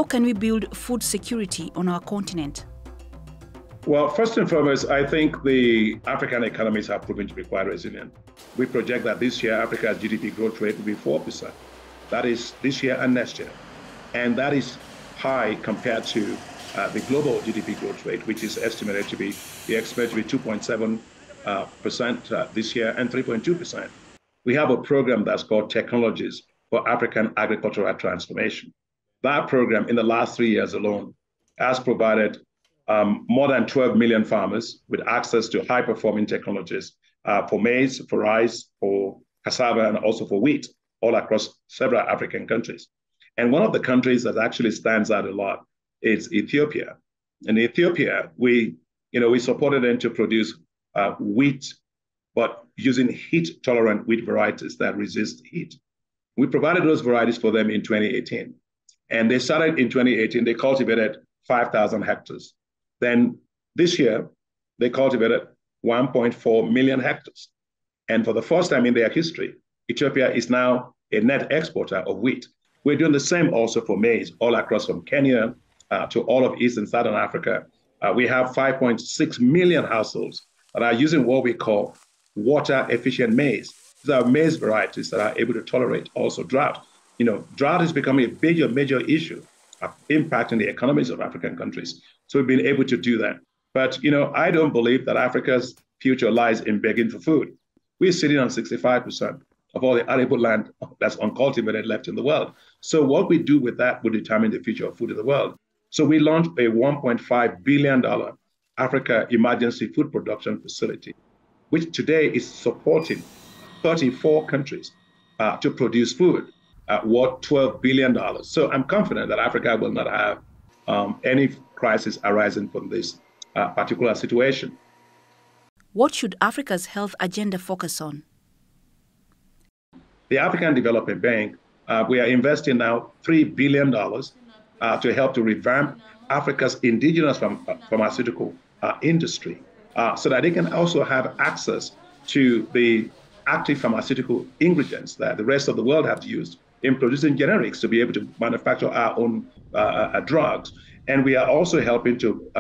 can we build food security on our continent? Well, first and foremost, I think the African economies have proven to be quite resilient. We project that this year, Africa's GDP growth rate will be 4%. That is this year and next year. And that is high compared to the global GDP growth rate, which is estimated to be 2.7% this year and 3.2%. We have a program that's called Technologies for African Agricultural Transformation. That program in the last 3 years alone has provided more than 12 million farmers with access to high-performing technologies for maize, for rice, for cassava, and also for wheat, all across several African countries. And one of the countries that actually stands out a lot is Ethiopia. In Ethiopia, we supported them to produce wheat, but using heat-tolerant wheat varieties that resist heat. We provided those varieties for them in 2018. And they started in 2018, they cultivated 5,000 hectares. Then this year, they cultivated 1.4 million hectares. And for the first time in their history, Ethiopia is now a net exporter of wheat. We're doing the same also for maize, all across from Kenya to all of East and Southern Africa. We have 5.6 million households that are using what we call water-efficient maize. These are maize varieties that are able to tolerate also drought. Drought is becoming a major issue impacting the economies of African countries. So we've been able to do that. But, I don't believe that Africa's future lies in begging for food. We're sitting on 65% of all the arable land that's uncultivated left in the world. So what we do with that will determine the future of food in the world. So we launched a $1.5 billion Africa Emergency Food Production Facility, which today is supporting 34 countries to produce food worth $12 billion. So I'm confident that Africa will not have any crisis arising from this particular situation. What should Africa's health agenda focus on? The African Development Bank, we are investing now $3 billion to help to revamp Africa's indigenous pharmaceutical industry so that they can also have access to the active pharmaceutical ingredients that the rest of the world have used in producing generics to be able to manufacture our own drugs. And we are also helping to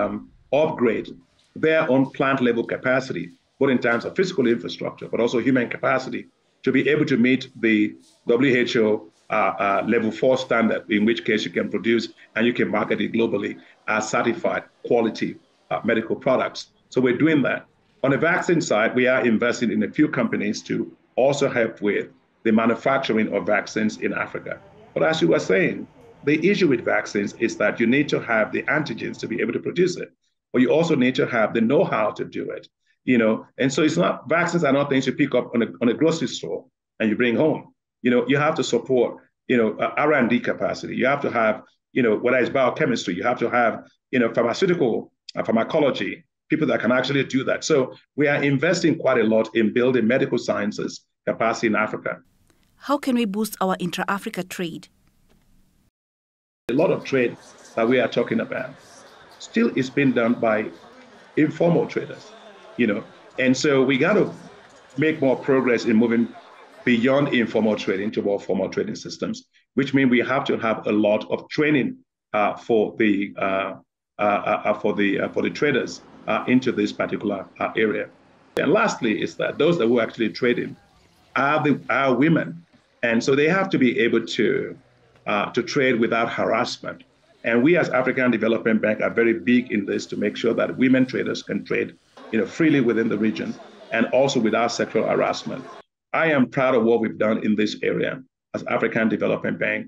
upgrade their own plant level capacity, both in terms of physical infrastructure, but also human capacity to be able to meet the WHO level 4 standard, in which case you can produce and you can market it globally as certified quality medical products. So we're doing that. On the vaccine side, we are investing in a few companies to also help with the manufacturing of vaccines in Africa. But as you were saying, the issue with vaccines is that you need to have the antigens to be able to produce it, but you also need to have the know-how to do it. And so vaccines are not things you pick up on a grocery store and you bring home. You have to support, R&D capacity. You have to have, whether it's biochemistry, you have to have, pharmaceutical, pharmacology, people that can actually do that. So we are investing quite a lot in building medical sciences capacity in Africa. How can we boost our intra-Africa trade? A lot of trade that we are talking about still is being done by informal traders. And so we got to make more progress in moving beyond informal trading to more formal trading systems, which means we have to have a lot of training for the traders into this particular area. And lastly, is that those that were actually trading are women, and so they have to be able to trade without harassment. And we as African Development Bank are very big in this to make sure that women traders can trade freely within the region and also without sexual harassment. I am proud of what we've done in this area as African Development Bank.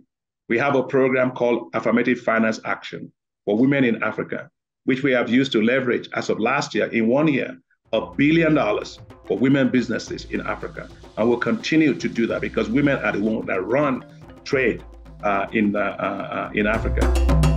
We have a program called Affirmative Finance Action for Women in Africa, which we have used to leverage as of last year, in 1 year, $1 billion for women businesses in Africa. And we'll continue to do that because women are the ones that run trade in Africa.